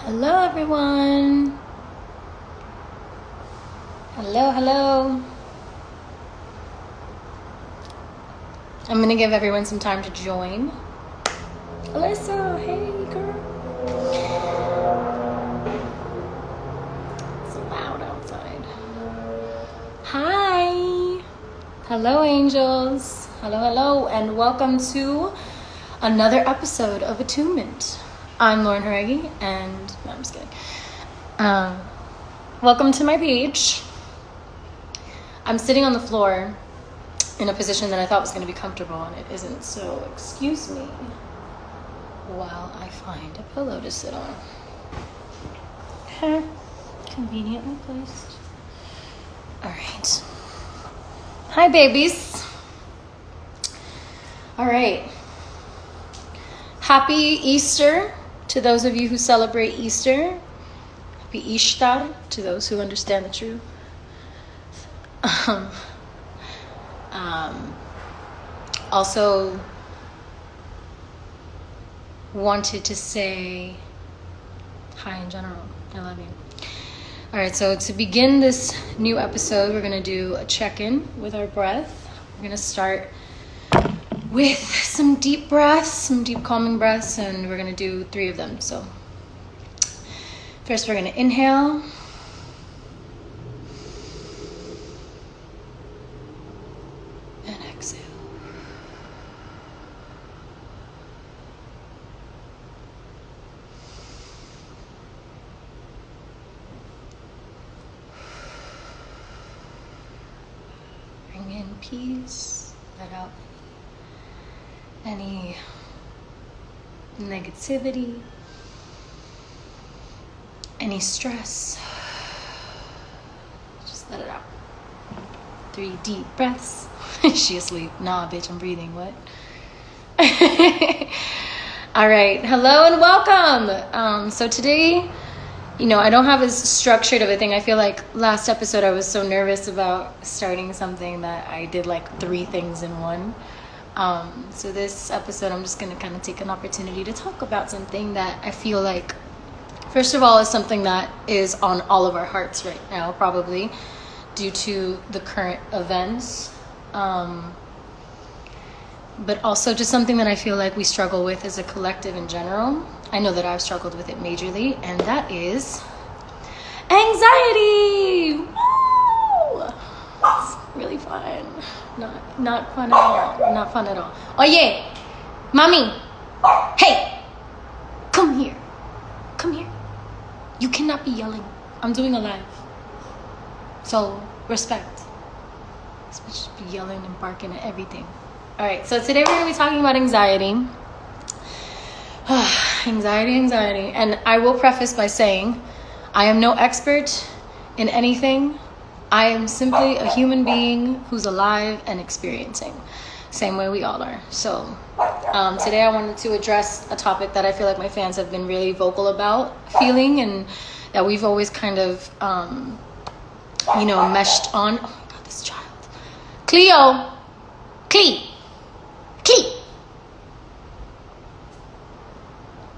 Hello, everyone. Hello. I'm going to give everyone some time to join. Alyssa, hey, girl. It's loud outside. Hi. Hello, angels. Hello, and welcome to another episode of Attunement. I'm Lauren Jauregui, and no, I'm just kidding. Welcome to my page. I'm sitting on the floor in a position that I thought was going to be comfortable, and it isn't. So excuse me while I find a pillow to sit on. Conveniently placed. All right. Hi, babies. All right. Happy Easter to those of you who celebrate Easter. Happy Ishtar to those who understand the truth. Also wanted to say hi in general. I love you. All right, so to begin this new episode, we're going to do a check-in with our breath. We're going to start with some deep breaths, some deep calming breaths, and we're going to do 3 of them. So first we're going to inhale. And exhale. Bring in peace. Let out any negativity, any stress. Just let it out. 3 deep breaths. She asleep. Nah, bitch, I'm breathing. What? All right. Hello and welcome. So today, I don't have as structured of a thing. I feel like last episode I was so nervous about starting something that I did like 3 things in one. So this episode, I'm just going to kind of take an opportunity to talk about something that I feel like, first of all, is something that is on all of our hearts right now, probably due to the current events. But also just something that I feel like we struggle with as a collective in general. I know that I've struggled with it majorly, and that is anxiety. Woo! It's really fun. Not fun at all. Not fun at all. Oh yeah, mommy. Hey, come here. You cannot be yelling. I'm doing a live. So respect. This bitch be yelling and barking at everything. All right. So today we're gonna be talking about anxiety. Anxiety. And I will preface by saying, I am no expert in anything. I am simply a human being who's alive and experiencing, same way we all are. So today I wanted to address a topic that I feel like my fans have been really vocal about feeling, and that we've always kind of, meshed on. Oh my God, this child. Cleo.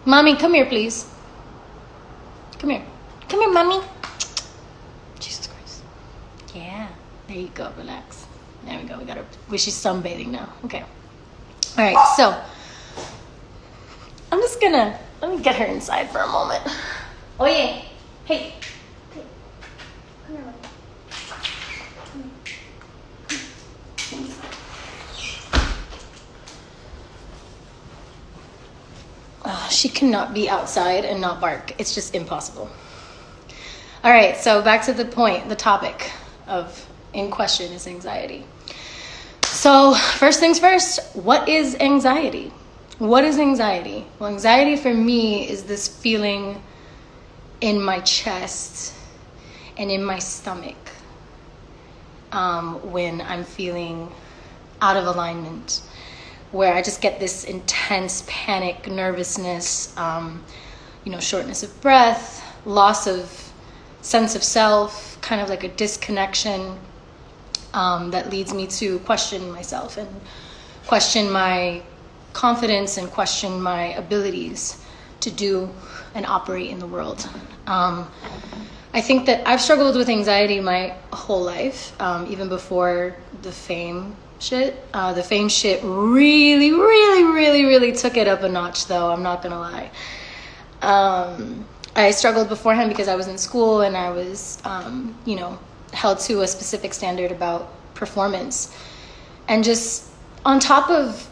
Mommy, come here, please. Come here, mommy. Jesus Christ. Yeah, there you go. Relax. There we go. She's sunbathing now. Okay. All right. So let me get her inside for a moment. Oh yeah. Hey. Come here, mommy. She cannot be outside and not bark. It's just impossible. All right, so back to the point, the topic in question is anxiety. So first things first, what is anxiety? What is anxiety? Well, anxiety for me is this feeling in my chest and in my stomach when I'm feeling out of alignment, where I just get this intense panic, nervousness, shortness of breath, loss of sense of self, kind of like a disconnection that leads me to question myself and question my confidence and question my abilities to do and operate in the world. I think that I've struggled with anxiety my whole life, even before the fame shit. The fame shit really took it up a notch, though. I'm not gonna lie. I struggled beforehand because I was in school and I was, held to a specific standard about performance. And just on top of,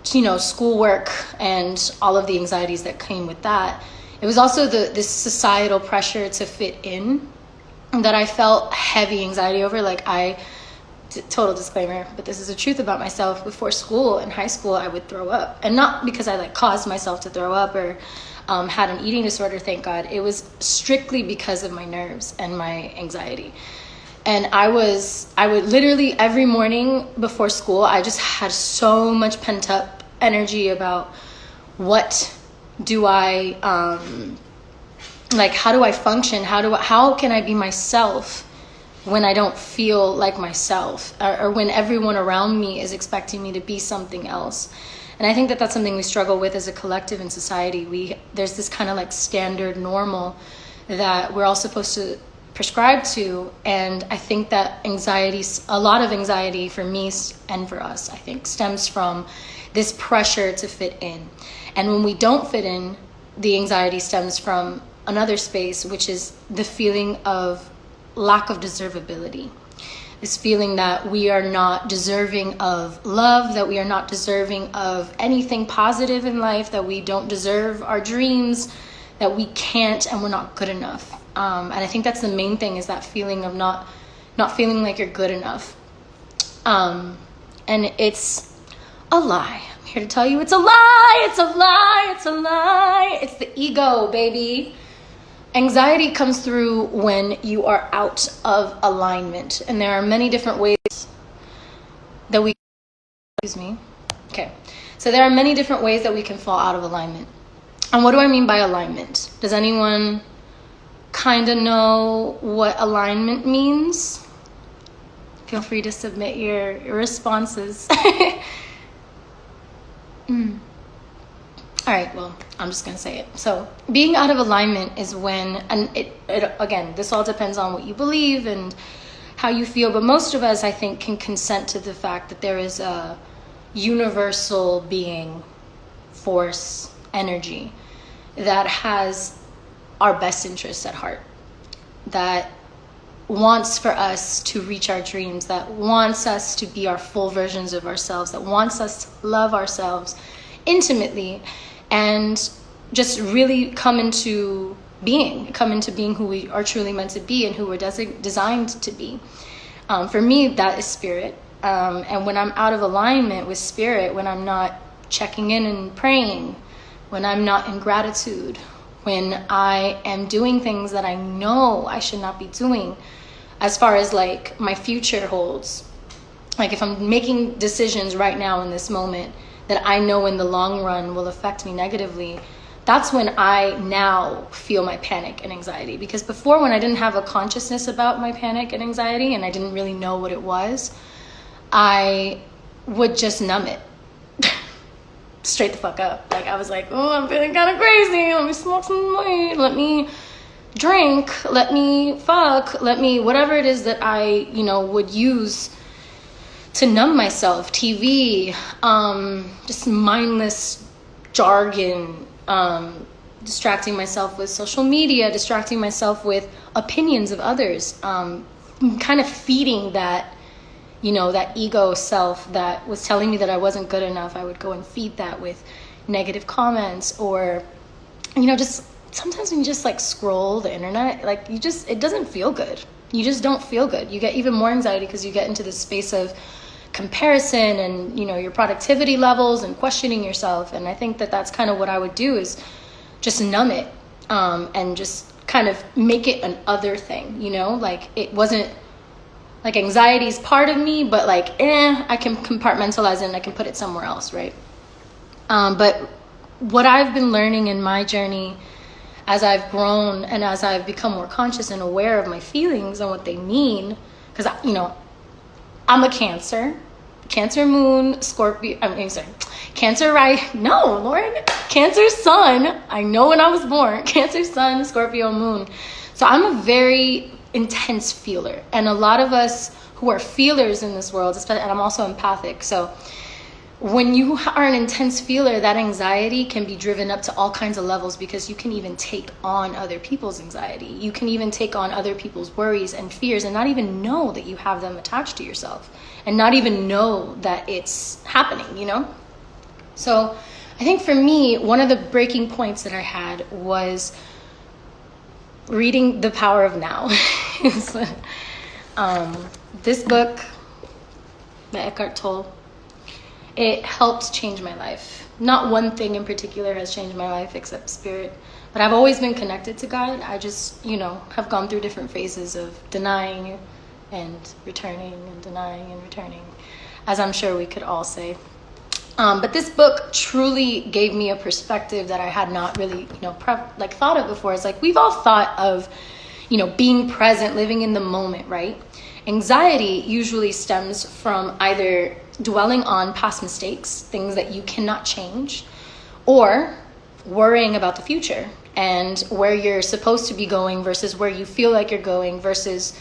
schoolwork and all of the anxieties that came with that, it was also this societal pressure to fit in that I felt heavy anxiety over. Like total disclaimer, but this is the truth about myself. Before school, in high school, I would throw up. And not because I caused myself to throw up or had an eating disorder, thank God. It was strictly because of my nerves and my anxiety. And I would literally every morning before school, I just had so much pent up energy about what do I, how do I function? How can I be myself when I don't feel like myself, or when everyone around me is expecting me to be something else? And I think that that's something we struggle with as a collective in society. There's this kind of standard normal that we're all supposed to prescribe to. And I think that a lot of anxiety for me and for us, I think, stems from this pressure to fit in. And when we don't fit in, the anxiety stems from another space, which is the feeling of lack of deservability. This feeling that we are not deserving of love, that we are not deserving of anything positive in life, that we don't deserve our dreams, that we can't and we're not good enough. And I think that's the main thing, is that feeling of not feeling like you're good enough. And it's a lie. I'm here to tell you it's a lie, it's a lie, it's a lie. It's the ego, baby. Anxiety comes through when you are out of alignment. And there are many different ways that we, Okay. So there are many different ways that we can fall out of alignment. And what do I mean by alignment? Does anyone kind of know what alignment means? Feel free to submit your responses. All right, well, I'm just going to say it. So being out of alignment is when, and it again, this all depends on what you believe and how you feel, but most of us, I think, can consent to the fact that there is a universal being, force, energy that has our best interests at heart, that wants for us to reach our dreams, that wants us to be our full versions of ourselves, that wants us to love ourselves intimately and just really come into being who we are truly meant to be and who we're designed to be. For me, that is spirit. And when I'm out of alignment with spirit, when I'm not checking in and praying, when I'm not in gratitude, when I am doing things that I know I should not be doing, as far as my future holds, if I'm making decisions right now in this moment that I know in the long run will affect me negatively, that's when I now feel my panic and anxiety. Because before, when I didn't have a consciousness about my panic and anxiety and I didn't really know what it was, I would just numb it straight the fuck up. I was like, oh, I'm feeling kind of crazy. Let me smoke some weed. Let me drink. Let me fuck. Let me, whatever it is that I, would use to numb myself. TV, just mindless jargon, distracting myself with social media, distracting myself with opinions of others, kind of feeding that, that ego self that was telling me that I wasn't good enough. I would go and feed that with negative comments, or, just sometimes when you just scroll the internet, it doesn't feel good. You just don't feel good. You get even more anxiety because you get into this space of comparison and, your productivity levels and questioning yourself. And I think that that's kind of what I would do, is just numb it, and just kind of make it an other thing, it wasn't anxiety is part of me, but I can compartmentalize it and I can put it somewhere else, right? But what I've been learning in my journey as I've grown and as I've become more conscious and aware of my feelings and what they mean, because, I'm a Cancer, Cancer moon, Scorpio, Cancer sun. I know when I was born, Cancer sun, Scorpio moon. So I'm a very intense feeler. And a lot of us who are feelers in this world, and I'm also empathic. So when you are an intense feeler, that anxiety can be driven up to all kinds of levels, because you can even take on other people's anxiety. You can even take on other people's worries and fears and not even know that you have them attached to yourself, and not even know that it's happening, you know? So I think for me, one of the breaking points that I had was reading The Power of Now. This book by Eckhart Tolle, it helped change my life. Not one thing in particular has changed my life except spirit, but I've always been connected to God. I just, have gone through different phases of denying and returning and denying and returning, as I'm sure we could all say. But this book truly gave me a perspective that I had not really, thought of before. It's like, we've all thought of, being present, living in the moment, right? Anxiety usually stems from either dwelling on past mistakes, things that you cannot change, or worrying about the future and where you're supposed to be going versus where you feel like you're going versus,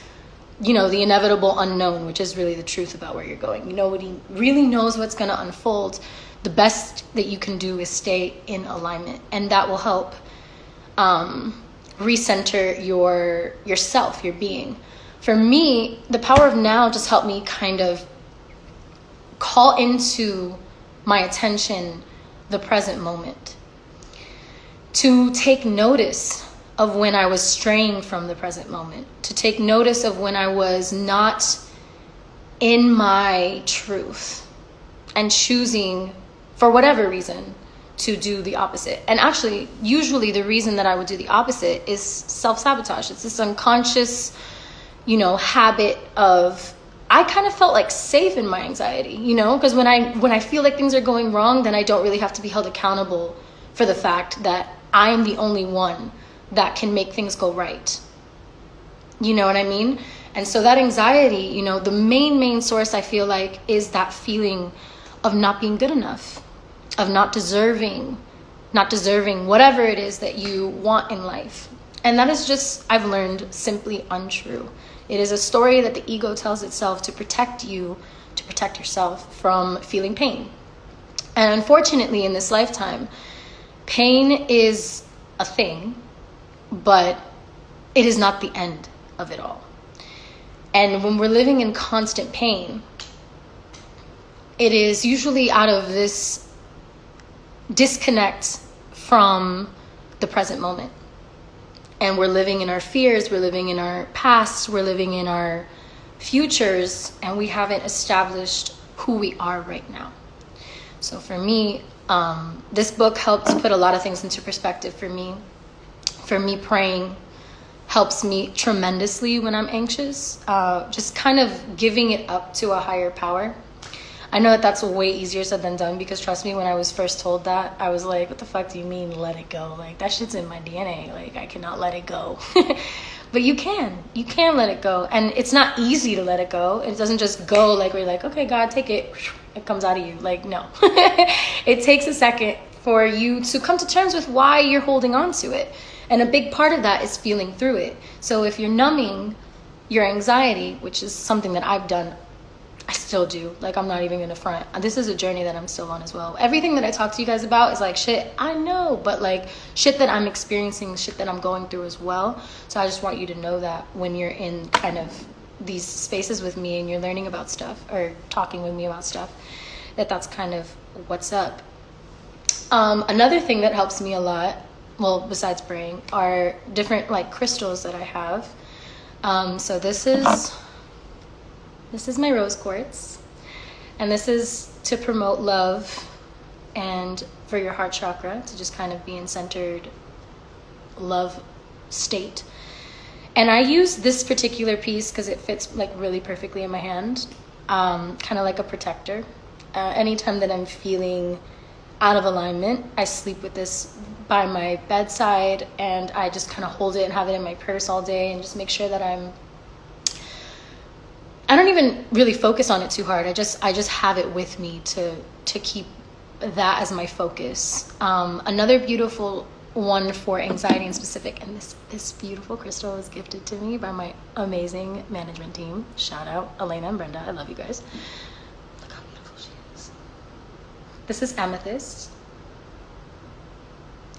the inevitable unknown, which is really the truth about where you're going. Nobody really knows what's going to unfold. The best that you can do is stay in alignment, and that will help recenter yourself, your being. For me, The Power of Now just helped me kind of call into my attention the present moment, to take notice of when I was straying from the present moment, to take notice of when I was not in my truth and choosing, for whatever reason, to do the opposite. And actually, usually the reason that I would do the opposite is self-sabotage. It's this unconscious, habit of, I kind of felt like safe in my anxiety, because when I feel like things are going wrong, then I don't really have to be held accountable for the fact that I am the only one that can make things go right. You know what I mean? And so that anxiety, the main source, I feel like, is that feeling of not being good enough, of not deserving whatever it is that you want in life. And that is just, I've learned, simply untrue. It is a story that the ego tells itself to protect you, to protect yourself from feeling pain. And unfortunately, in this lifetime, pain is a thing, but it is not the end of it all. And when we're living in constant pain, it is usually out of this disconnect from the present moment. And we're living in our fears, we're living in our past, we're living in our futures, and we haven't established who we are right now. So for me, this book helps put a lot of things into perspective for me. For me, praying helps me tremendously when I'm anxious. Just kind of giving it up to a higher power. I know that that's way easier said than done, because trust me, when I was first told that, I was like, what the fuck do you mean let it go? Like, that shit's in my DNA. Like, I cannot let it go. But you can let it go. And it's not easy to let it go. It doesn't just go like, we're like, okay, God, take it. It comes out of you. Like, no. It takes a second for you to come to terms with why you're holding on to it. And a big part of that is feeling through it. So if you're numbing your anxiety, which is something that I've done, I still do. Like, I'm not even gonna front. This is a journey that I'm still on as well. Everything that I talk to you guys about is like shit I know, but like shit that I'm experiencing, shit that I'm going through as well. So I just want you to know that when you're in kind of these spaces with me and you're learning about stuff or talking with me about stuff, that's kind of what's up. Another thing that helps me a lot, well, besides praying, are different like crystals that I have. So this is my rose quartz, and this is to promote love and for your heart chakra, to just kind of be in centered love state. And I use this particular piece because it fits like really perfectly in my hand, kind of like a protector. Anytime that I'm feeling out of alignment, I sleep with this by my bedside, and I just kind of hold it and have it in my purse all day and just make sure that I'm I don't even really focus on it too hard. I just have it with me to keep that as my focus. Another beautiful one for anxiety in specific, and this beautiful crystal was gifted to me by my amazing management team. Shout out Elena and Brenda. I love you guys. Look how beautiful she is. This is amethyst.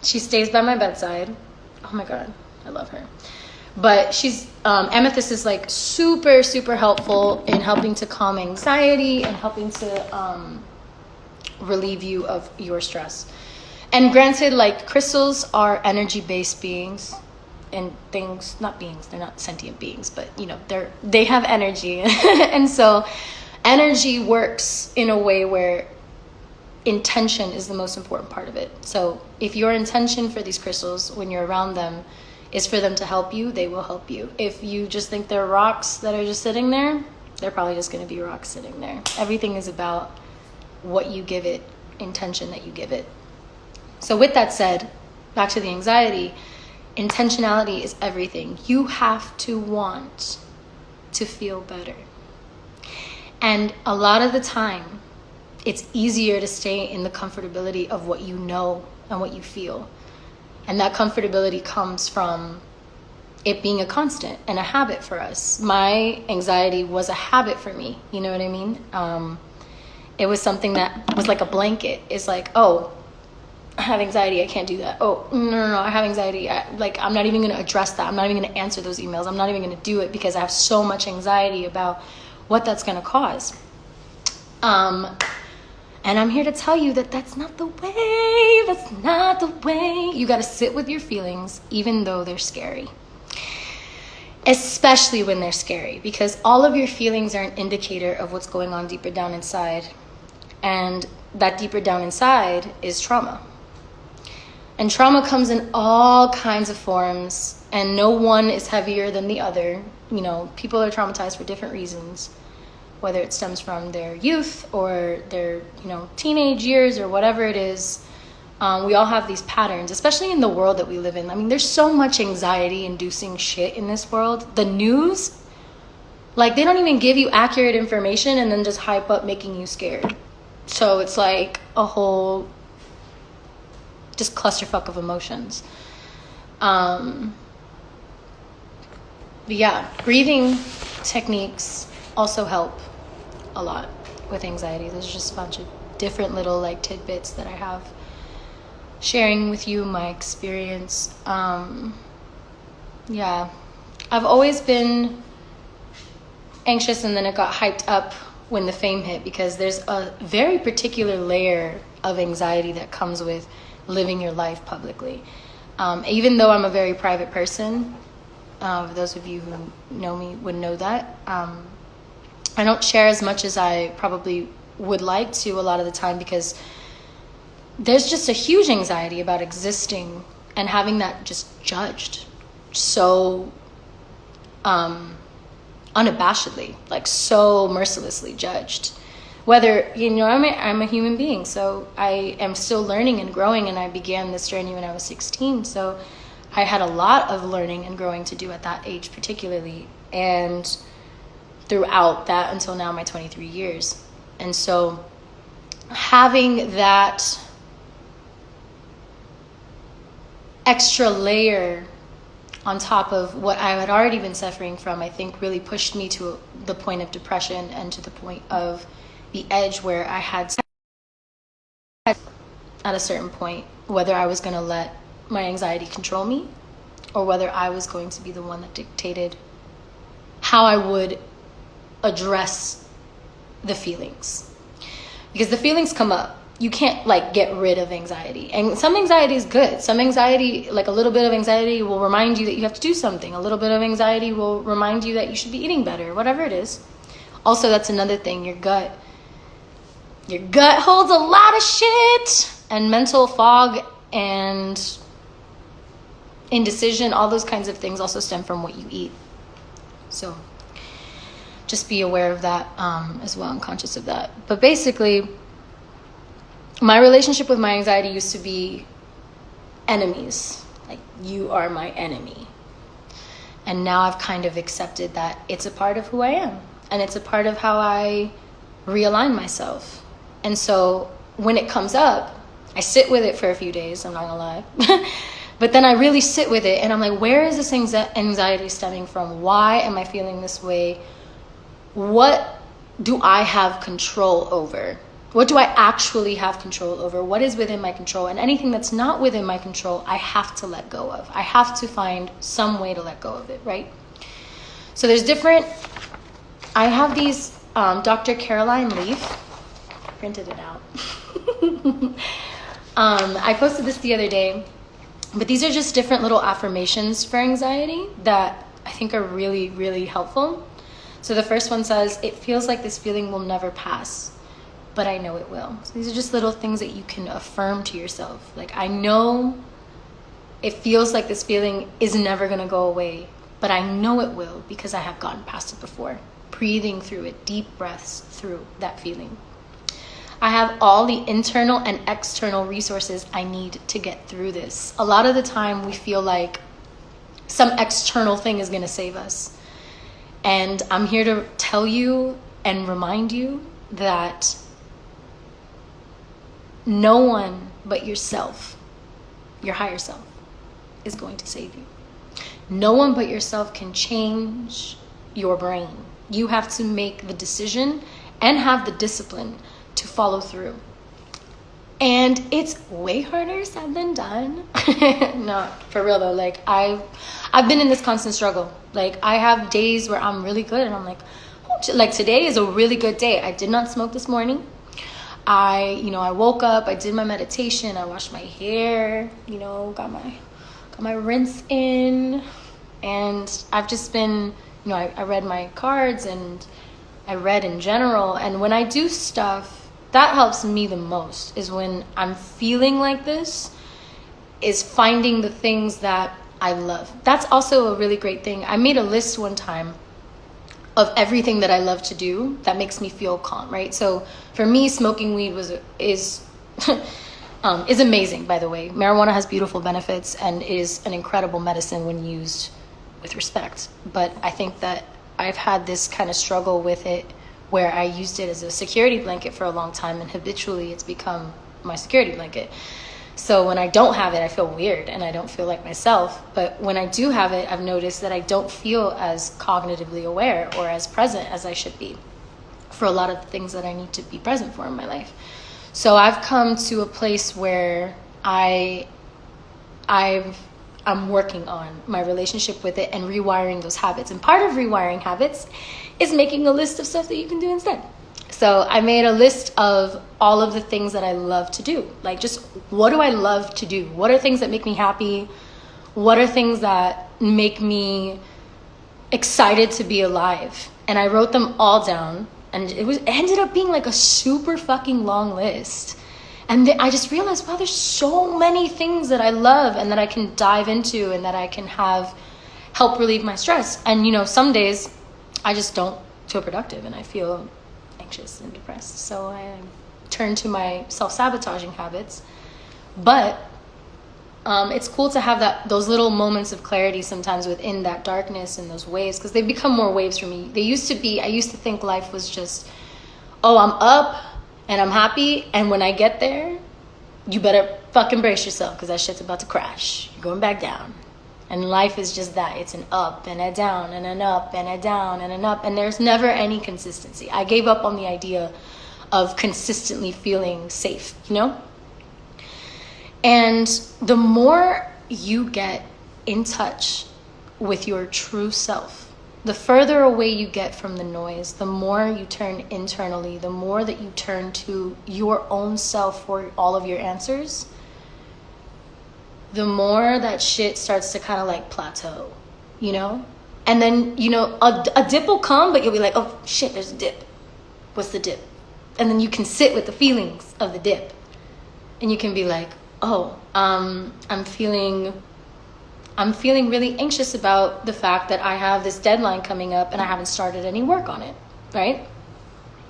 She stays by my bedside. Oh my god, I love her. But she's amethyst is like super helpful in helping to calm anxiety and helping to relieve you of your stress. And granted, like, crystals are energy-based beings and things, not beings, they're not sentient beings, but you know, they have energy. And so energy works in a way where intention is the most important part of it. So if your intention for these crystals when you're around them is for them to help you, they will help you. If you just think they're rocks that are just sitting there, they're probably just going to be rocks sitting there. Everything is about what you give it, intention that you give it. So with that said, back to the anxiety, intentionality is everything. You have to want to feel better. And a lot of the time, it's easier to stay in the comfortability of what you know and what you feel. And that comfortability comes from it being a constant and a habit for us. My anxiety was a habit for me. You know what I mean? It was something that was like a blanket. It's like, oh, I have anxiety, I can't do that. Oh, no, I have anxiety. I'm not even going to address that. I'm not even going to answer those emails. I'm not even going to do it because I have so much anxiety about what that's going to cause. And I'm here to tell you that that's not the way. That's not the way. You got to sit with your feelings, even though they're scary. Especially when they're scary, because all of your feelings are an indicator of what's going on deeper down inside. And that deeper down inside is trauma. And trauma comes in all kinds of forms, and no one is heavier than the other. You know, people are traumatized for different reasons, whether it stems from their youth or their, teenage years or whatever it is. We all have these patterns, especially in the world that we live in. I mean, there's so much anxiety-inducing shit in this world. The news, like, they don't even give you accurate information and then just hype up making you scared. So it's like a whole just clusterfuck of emotions. But yeah, breathing techniques also help a lot with anxiety. There's just a bunch of different little like tidbits that I have sharing with you my experience. Yeah, I've always been anxious, and then it got hyped up when the fame hit, because there's a very particular layer of anxiety that comes with living your life publicly. Even though I'm a very private person, those of you who know me would know that, I don't share as much as I probably would like to a lot of the time, because there's just a huge anxiety about existing and having that just judged so unabashedly, like so mercilessly judged. Whether, I'm a human being, so I am still learning and growing, and I began this journey when I was 16, so I had a lot of learning and growing to do at that age particularly, and throughout that until now, my 23 years. And so having that extra layer on top of what I had already been suffering from, I think really pushed me to the point of depression and to the point of the edge where I had at a certain point whether I was going to let my anxiety control me or whether I was going to be the one that dictated how I would address the feelings. Because the feelings come up. You can't get rid of anxiety. And some anxiety is good. Some anxiety, like a little bit of anxiety, will remind you that you have to do something. A little bit of anxiety will remind you that you should be eating better, whatever it is. Also, that's another thing, your gut. Your gut holds a lot of shit. And mental fog and indecision, all those kinds of things also stem from what you eat. So just be aware of that as well and conscious of that. But basically, my relationship with my anxiety used to be enemies. Like, you are my enemy. And now I've kind of accepted that it's a part of who I am. and it's a part of how I realign myself. And so when it comes up, I sit with it for a few days, I'm not gonna lie. But then I really sit with it and I'm like, where is this anxiety stemming from? Why am I feeling this way? What do I have control over? What do I actually have control over? What is within my control? And anything that's not within my control, I have to let go of. I have to find some way to let go of it, right? So there's different, I have these Dr. Caroline Leaf, printed it out. I posted this the other day, but these are just different little affirmations for anxiety that I think are really, really helpful. So the first one says, it feels like this feeling will never pass, but I know it will. So these are just little things that you can affirm to yourself. Like, I know it feels like this feeling is never gonna go away, but I know it will because I have gotten past it before. Breathing through it, deep breaths through that feeling. I have all the internal and external resources I need to get through this. A lot of the time we feel like some external thing is gonna save us. And I'm here to tell you and remind you that no one but yourself, your higher self, is going to save you. No one but yourself can change your brain. You have to make the decision and have the discipline to follow through. And it's way harder said than done. No, for real though. Like I've been in this constant struggle. Like I have days where I'm really good and I'm like, oh, like today is a really good day. I did not smoke this morning. I woke up, I did my meditation, I washed my hair, got my rinse in, and I've just been, I read my cards and I read in general. And when I do stuff, that helps me the most is when I'm feeling like this, is finding the things that I love. That's also a really great thing. I made a list one time of everything that I love to do that makes me feel calm, right? So for me, smoking weed is amazing, by the way. Marijuana has beautiful benefits and is an incredible medicine when used with respect. But I think that I've had this kind of struggle with it where I used it as a security blanket for a long time, and habitually it's become my security blanket. So when I don't have it, I feel weird and I don't feel like myself. But when I do have it, I've noticed that I don't feel as cognitively aware or as present as I should be for a lot of the things that I need to be present for in my life. So I've come to a place where I'm working on my relationship with it and rewiring those habits. And part of rewiring habits is making a list of stuff that you can do instead. So I made a list of all of the things that I love to do. Like, just what do I love to do? What are things that make me happy? What are things that make me excited to be alive? And I wrote them all down, and it ended up being like a super fucking long list. And I just realized, wow, there's so many things that I love and that I can dive into and that I can help relieve my stress. And some days I just don't feel productive and I feel anxious and depressed. So I turn to my self-sabotaging habits. But it's cool to have those little moments of clarity sometimes within that darkness and those waves, because they become more waves for me. I used to think life was just, oh, I'm up and I'm happy, and when I get there, you better fucking brace yourself because that shit's about to crash. You're going back down. And life is just that. It's an up and a down and an up and a down and an up, and there's never any consistency. I gave up on the idea of consistently feeling safe, And the more you get in touch with your true self, the further away you get from the noise, the more you turn internally, the more that you turn to your own self for all of your answers, the more that shit starts to kind of like plateau, And then, a dip will come, but you'll be like, oh shit, there's a dip. What's the dip? And then you can sit with the feelings of the dip. And you can be like, oh, I'm feeling really anxious about the fact that I have this deadline coming up and I haven't started any work on it, right?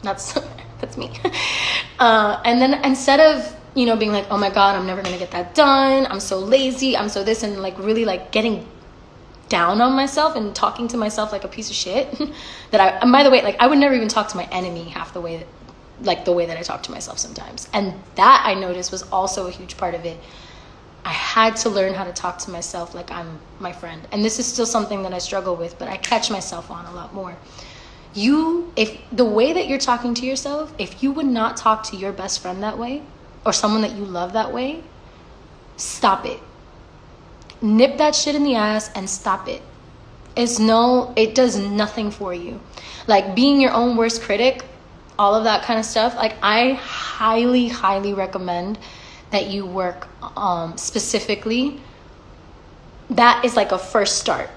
That's me. And then instead of, being like, oh my God, I'm never going to get that done. I'm so lazy. I'm so this, and like really like getting down on myself and talking to myself like a piece of shit and by the way, like I would never even talk to my enemy half the way the way that I talk to myself sometimes. And that I noticed was also a huge part of it. I had to learn how to talk to myself like I'm my friend. And this is still something that I struggle with, but I catch myself on a lot more. If the way that you're talking to yourself, if you would not talk to your best friend that way, or someone that you love that way, stop it. Nip that shit in the ass and stop it. It does nothing for you. Like being your own worst critic, all of that kind of stuff. Like I highly, highly recommend that you work specifically. That is like a first start,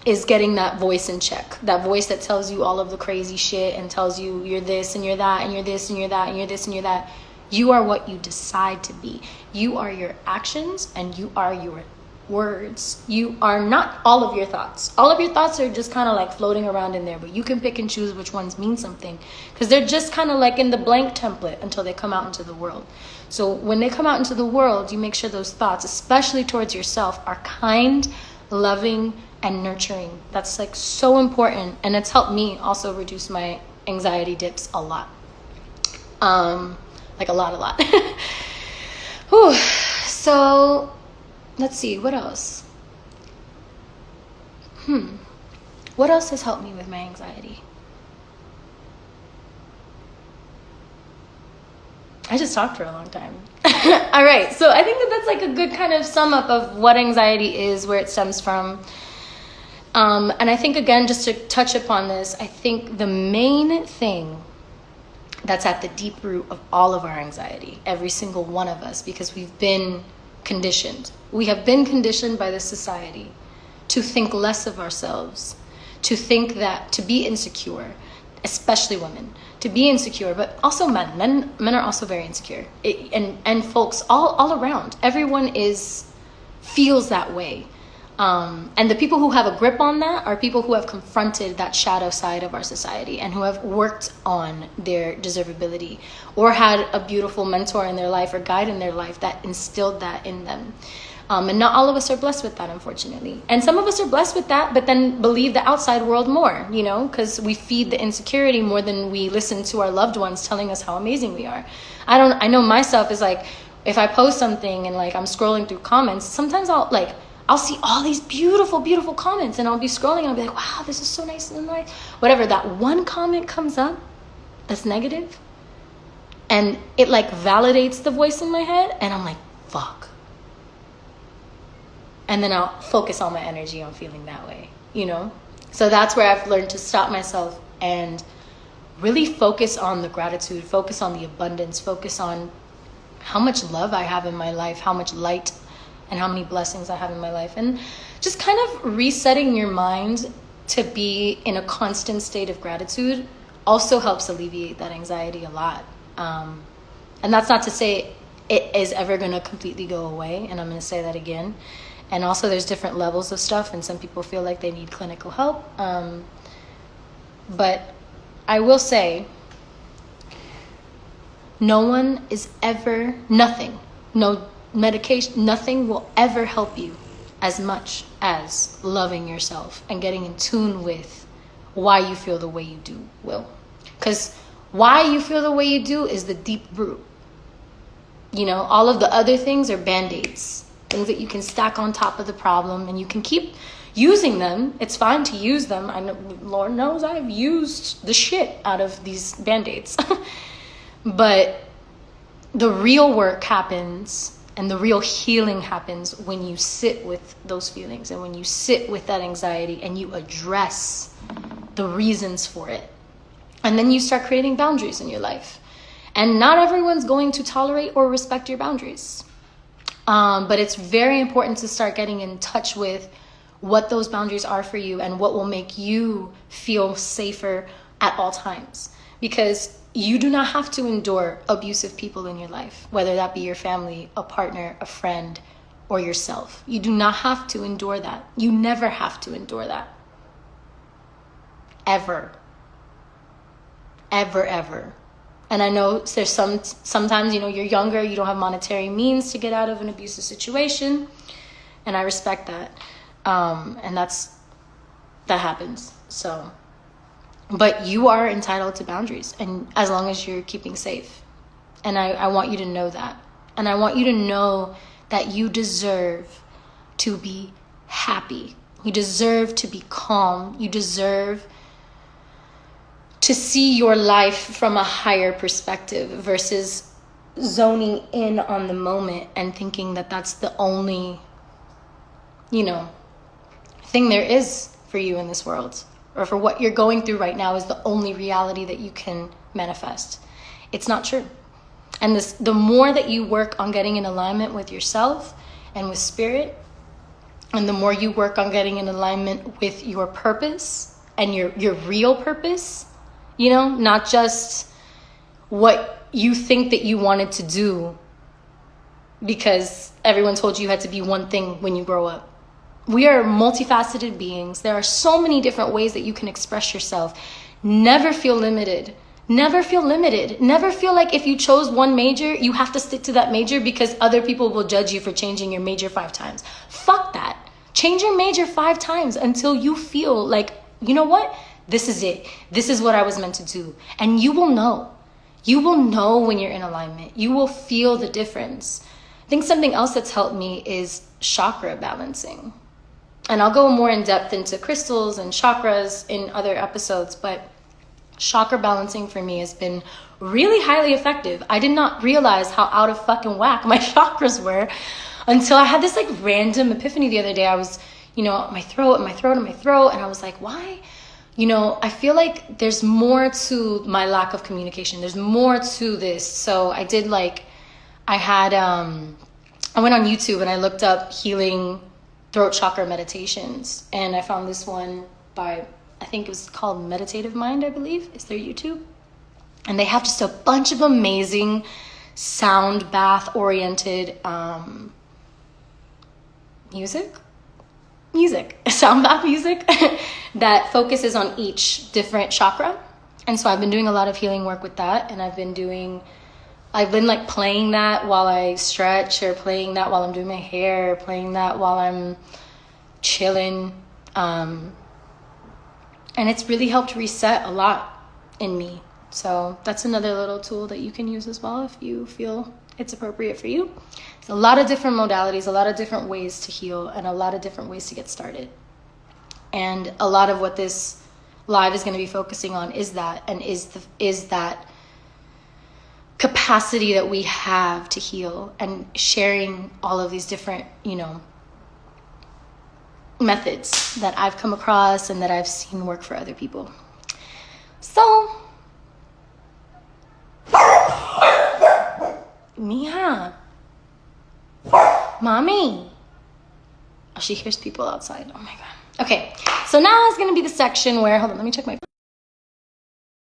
is getting that voice in check. That voice that tells you all of the crazy shit and tells you you're this and you're that and you're this and you're that and you're this and you're that. You are what you decide to be. You are your actions and you are your words. You are not all of your thoughts. All of your thoughts are just kind of like floating around in there, but you can pick and choose which ones mean something, because they're just kind of like in the blank template until they come out into the world. So when they come out into the world, you make sure those thoughts, especially towards yourself, are kind, loving, and nurturing. That's like so important, and it's helped me also reduce my anxiety dips a lot. Like a lot. Whew. So let's see, what else? What else has helped me with my anxiety? I just talked for a long time. All right, so I think that's like a good kind of sum up of what anxiety is, where it stems from. And I think, again, just to touch upon this, I think the main thing that's at the deep root of all of our anxiety, every single one of us, because we've been conditioned. We have been conditioned by this society to think less of ourselves, to think that, to be insecure, especially women, to be insecure, but also men. Men are also very insecure. And folks all around. Everyone feels that way. And the people who have a grip on that are people who have confronted that shadow side of our society and who have worked on their deservability, or had a beautiful mentor in their life or guide in their life that instilled that in them. And not all of us are blessed with that, unfortunately. And some of us are blessed with that, but then believe the outside world more, because we feed the insecurity more than we listen to our loved ones telling us how amazing we are. I know myself is like, if I post something and like I'm scrolling through comments, sometimes I'll see all these beautiful, beautiful comments, and I'll be scrolling and I'll be like, wow, this is so nice and nice. Whatever, that one comment comes up that's negative, and it like validates the voice in my head, and I'm like, fuck. And then I'll focus all my energy on feeling that way, So that's where I've learned to stop myself and really focus on the gratitude, focus on the abundance, focus on how much love I have in my life, how much light and how many blessings I have in my life. And just kind of resetting your mind to be in a constant state of gratitude also helps alleviate that anxiety a lot. And that's not to say it is ever going to completely go away. And I'm going to say that again. And also there's different levels of stuff, and some people feel like they need clinical help. But I will say, no medication, nothing will ever help you as much as loving yourself and getting in tune with why you feel the way you do will. Because why you feel the way you do is the deep root. All of the other things are band-aids, things that you can stack on top of the problem, and you can keep using them. It's fine to use them. I know, Lord knows I've used the shit out of these band-aids. But the real work happens, and the real healing happens when you sit with those feelings and when you sit with that anxiety and you address the reasons for it. And then you start creating boundaries in your life. And not everyone's going to tolerate or respect your boundaries. But it's very important to start getting in touch with what those boundaries are for you and what will make you feel safer at all times. Because you do not have to endure abusive people in your life, whether that be your family, a partner, a friend, or yourself. You do not have to endure that. You never have to endure that. Ever. Ever, ever. And I know there's sometimes, you're younger, you don't have monetary means to get out of an abusive situation, and I respect that. And that happens. So, but you are entitled to boundaries, and as long as you're keeping safe. And I want you to know that. And I want you to know that you deserve to be happy. You deserve to be calm. You deserve to see your life from a higher perspective versus zoning in on the moment and thinking that that's the only, thing there is for you in this world, or for what you're going through right now is the only reality that you can manifest. It's not true. And the more that you work on getting in alignment with yourself and with spirit, and the more you work on getting in alignment with your purpose and your real purpose, not just what you think that you wanted to do because everyone told you had to be one thing when you grow up. We are multifaceted beings. There are so many different ways that you can express yourself. Never feel limited. Never feel limited. Never feel like if you chose one major, you have to stick to that major because other people will judge you for changing your major 5 times. Fuck that. Change your major 5 times until you feel like, you know what? This is it. This is what I was meant to do. And you will know. You will know when you're in alignment. You will feel the difference. I think something else that's helped me is chakra balancing. And I'll go more in depth into crystals and chakras in other episodes, but chakra balancing for me has been really highly effective. I did not realize how out of fucking whack my chakras were until I had this like random epiphany the other day. I was, my throat, and I was like, why? I feel like there's more to my lack of communication. There's more to this. So I did I went on YouTube and I looked up healing throat chakra meditations, and I found this one by, I think it was called Meditative Mind, I believe is their YouTube. And they have just a bunch of amazing sound bath oriented sound bath music that focuses on each different chakra. And so I've been doing a lot of healing work with that, and I've been like playing that while I stretch, or playing that while I'm doing my hair, or playing that while I'm chilling. And it's really helped reset a lot in me. So that's another little tool that you can use as well if you feel it's appropriate for you. There's a lot of different modalities, a lot of different ways to heal, and a lot of different ways to get started. And a lot of what this live is going to be focusing on is that, and is that capacity that we have to heal, and sharing all of these different, methods that I've come across and that I've seen work for other people. So, Mija, mommy. Oh, she hears people outside. Oh my God. Okay, so now is going to be the section where, hold on, let me check my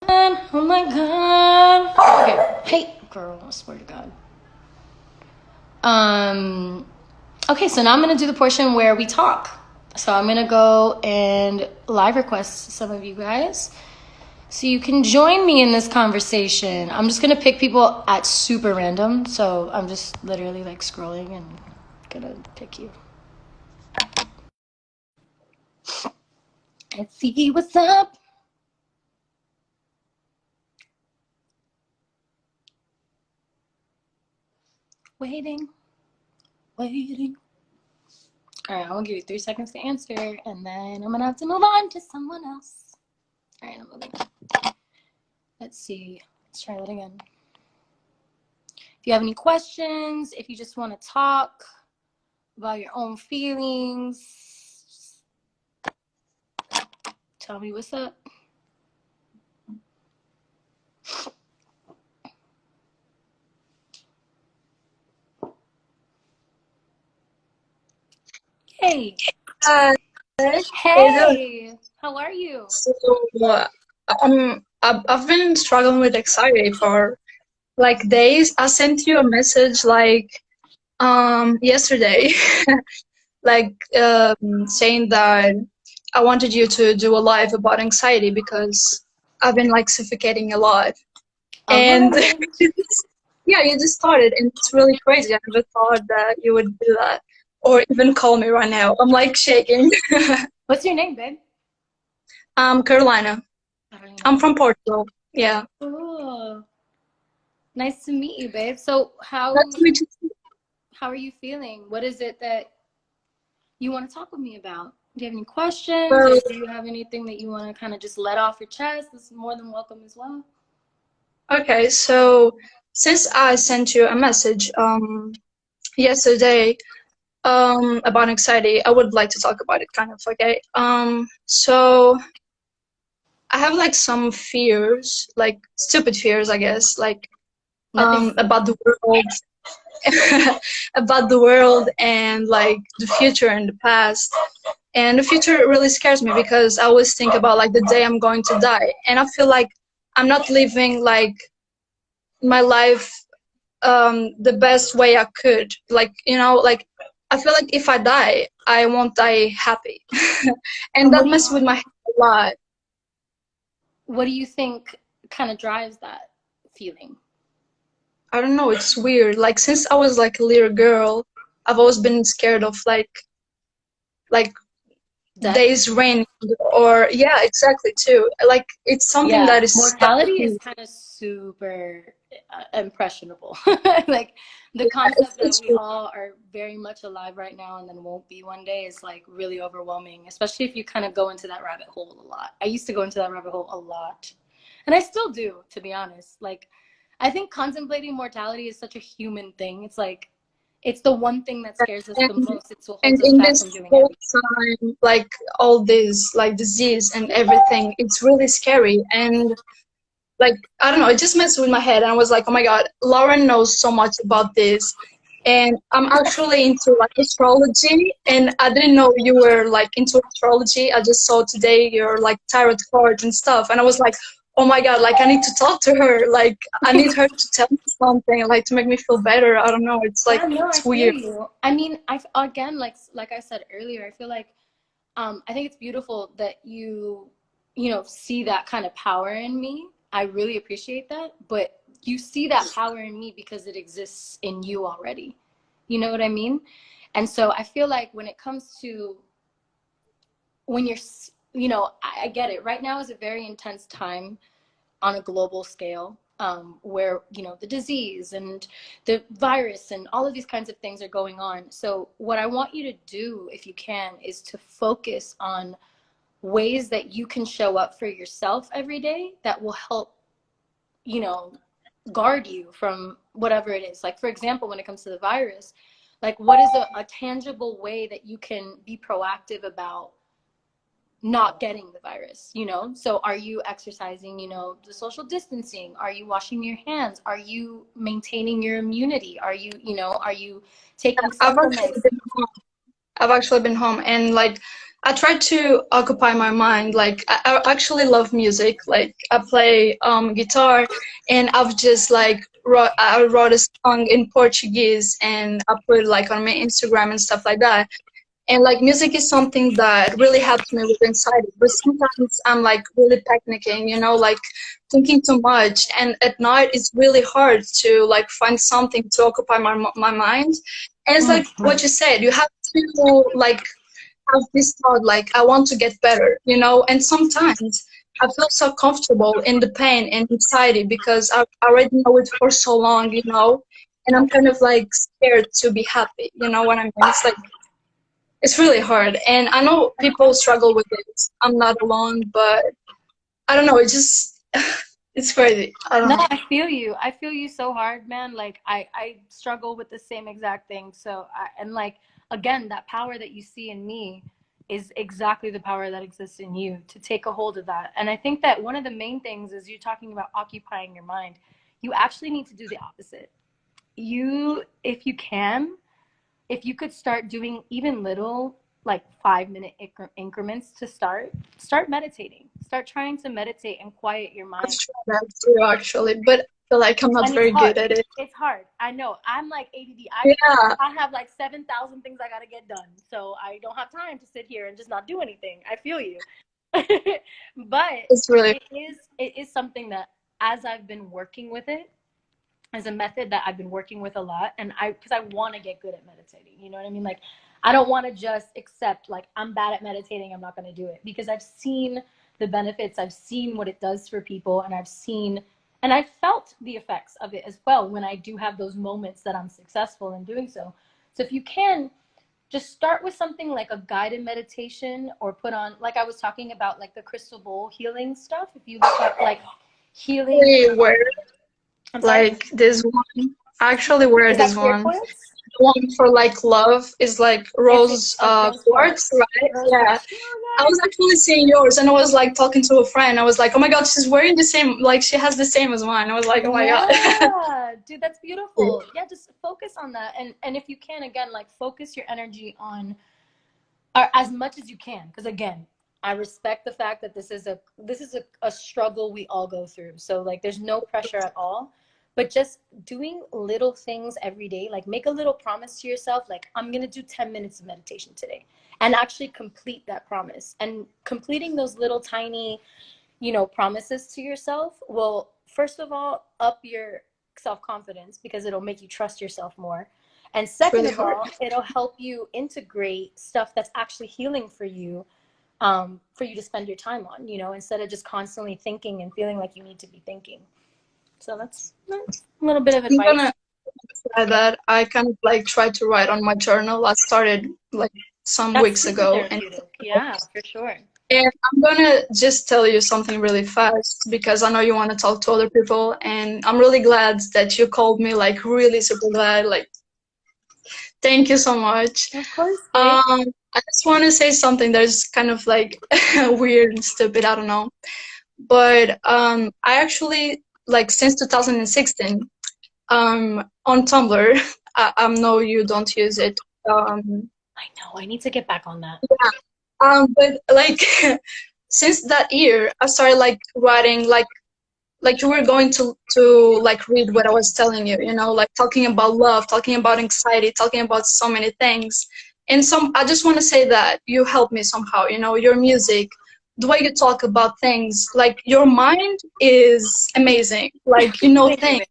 phone. Oh my God. Okay, hey, girl, I swear to God. Okay, so now I'm going to do the portion where we talk. So I'm going to go and live request some of you guys so you can join me in this conversation. I'm just going to pick people at super random. So I'm just literally like scrolling and going to pick you. Let's see what's up. Waiting. All right, I'm going to give you 3 seconds to answer, and then I'm going to have to move on to someone else. All right, I'm moving. Let's see. Let's try that again. If you have any questions, if you just want to talk about your own feelings, tell me what's up. Hey. Hey. How are you? So, I've been struggling with anxiety for like days. I sent you a message like yesterday, like saying that I wanted you to do a live about anxiety because I've been like suffocating a lot. And yeah, you just started, and it's really crazy. I never thought that you would do that. or even call me right now. I'm like shaking. What's your name, babe? Carolina. Carolina. I'm from Portugal. Yeah. Oh, nice to meet you, babe. So That's me too. how are you feeling? What is it that you want to talk with me about? Do you have any questions, or Well, do you have anything that you want to kind of just let off your chest? This is more than welcome as well. okay, so since I sent you a message yesterday about anxiety, I would like to talk about it kind of, okay? So I have like some fears, like stupid fears, I guess, like Nothing. about the world, about the world and like the future and the past. And the future really scares me because I always think about like the day I'm going to die, and I feel like I'm not living like my life the best way I could. Like, like I feel like if I die, I won't die happy. And And that messes with my head a lot. what do you think kind of drives that feeling? I don't know, it's weird. Like since I was like a little girl, I've always been scared of like Death? days rain, or yeah, exactly too. Like it's something Yeah, that is stuck with mortality is me. kind of super impressionable. Like the Yeah, concept that it's we all are very much alive right now and then won't be one day is like really overwhelming, especially if you kind of go into that rabbit hole a lot. I used to go into that rabbit hole a lot, and I still do, to be honest. Like, I think contemplating mortality is such a human thing. It's like, it's the one thing that scares us the and most. It's what and holds us in back this from doing whole everything. time, like all this like disease and everything, it's really scary. And like I don't know, it just messed with my head, and I was like, oh my god, Lauren knows so much about this. And I'm actually into like astrology, and I didn't know you were like into astrology. I just saw today your like tarot cards and stuff, and I was like, oh my god, like I need to talk to her. Like I need her to tell me something, like to make me feel better. I don't know, it's like Yeah, no, I it's feel weird. you. I mean, I again, like I said earlier, I feel like I think it's beautiful that you see that kind of power in me. I really appreciate that, but you see that power in me because it exists in you already. You know what I mean? And so I feel like when it comes to when I get it. Right now is a very intense time on a global scale, where the disease and the virus and all of these kinds of things are going on. So what I want you to do, if you can, is to focus on ways that you can show up for yourself every day that will help you know guard you from whatever it is. Like, for example, when it comes to the virus, like, what is a tangible way that you can be proactive about not getting the virus? So are you exercising, the social distancing? Are you washing your hands? Are you maintaining your immunity? Are you taking I've actually supplements? been I've actually been home, and like I try to occupy my mind. Like I actually love music. Like I play guitar, and I've just like I wrote a song in Portuguese, and I put it like on my Instagram and stuff like that. And like music is something that really helps me with anxiety. But sometimes I'm like really panicking, like thinking too much. And at night it's really hard to like find something to occupy my mind. And it's like what you said, you have to like have this thought like I want to get better. And sometimes I feel so comfortable in the pain and anxiety because I already know it for so long. And I'm kind of like scared to be happy. You know what I mean? It's like it's really hard, and I know people struggle with it. I'm not alone, but I don't know. It just it's crazy. I don't No, know. I feel you. I feel you so hard, man. Like, I struggle with the same exact thing. And like, again, that power that you see in me is exactly the power that exists in you, to take a hold of that. And I think that one of the main things is, you're talking about occupying your mind. You actually need to do the opposite. If you can, if you could start doing even little, like 5-minute increments to start meditating. Start trying to meditate and quiet your I've mind. tried that too, actually, but I feel like I'm not And it's very good hard. at it. It's hard. I know. I'm like ADD. Yeah, I have like 7,000 things I gotta get done, so I don't have time to sit here and just not do anything. I feel you. But it's really it is something that, as I've been working with it, as a method that I've been working with a lot, and because I want to get good at meditating. You know what I mean? Like, I don't want to just accept like I'm bad at meditating, I'm not going to do it, because I've seen the benefits, I've seen what it does for people, and I've felt the effects of it as well when I do have those moments that I'm successful in doing so. So if you can, just start with something like a guided meditation, or put on, like I was talking about, like the crystal bowl healing stuff. If you look up like healing, Actually wear I'm sorry, like this one. I actually wear is that this clear one. quartz? The one for like love is like rose Rose quartz, quartz. right? Rose Yeah. quartz. I Oh, was actually seeing yours and I was like talking to a friend. I was like, oh my god, she's wearing the same, like she has the same as mine. I was like, oh my god. yeah, dude, that's beautiful. Yeah, just focus on that, and if you can, again, like focus your energy on, or as much as you can, because again, I respect the fact that this is a struggle we all go through. So like, there's no pressure at all, but just doing little things every day, like make a little promise to yourself, like I'm gonna do 10 minutes of meditation today, and actually complete that promise. And completing those little tiny, promises to yourself will, first of all, up your self-confidence, because it'll make you trust yourself more. And It's second really of hard. all, it'll help you integrate stuff that's actually healing for you to spend your time on, instead of just constantly thinking and feeling like you need to be thinking. So that's a little bit of I'm advice. gonna try that. I kind of like tried to write on my journal. I started like some That's weeks super ago, and therapeutic. Yeah, for sure. I'm gonna just tell you something really fast because I know you want to talk to other people, and I'm really glad that you called me. Like, really super glad. Like, thank you so much. Of course, babe. I just want to say something that's kind of like weird and stupid. I don't know, but I actually like since 2016 on Tumblr. I know you don't use it. Um, I know. I need to get back on that. but like since that year, I started like writing like you were going to like read what I was telling you, like talking about love, talking about anxiety, talking about so many things. And I just want to say that you helped me somehow, your music, the way you talk about things, like your mind is amazing. Like Thank you, things. babe.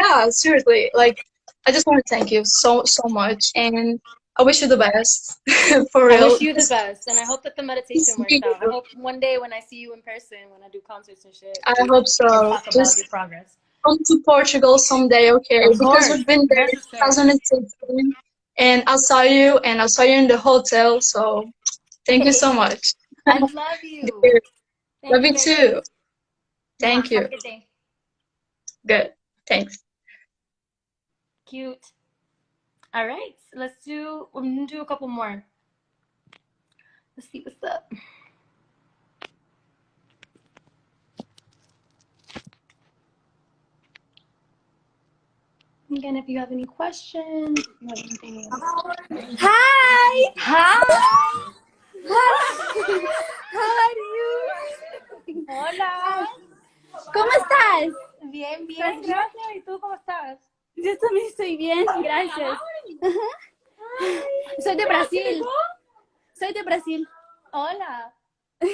Yeah, seriously. Like I just want to thank you so much, and I wish you the best for I real. wish you the best, and I hope that the meditation Just works be out. I you. hope one day when I see you in person, when I do concerts and shit, I we hope can so. talk about your Just progress. come to Portugal someday, okay? Of Because course, we've been there in necessary. 2016, and I saw you in the hotel. So thank you so much. I love you. Dear, Thank love you, you baby. too. Mwah. Thank Have you. a good day. Good. Thanks. Cute. All right, we're gonna do a couple more. Let's see what's up. Again, if you have any questions, if you have anything. Hi! Hi. How are you? Hola. ¿Cómo estás? Bien, bien, gracias. ¿Y tú cómo estás? Yo también estoy bien, gracias. Soy de Brasil. Soy de Brasil. Hola. Mm,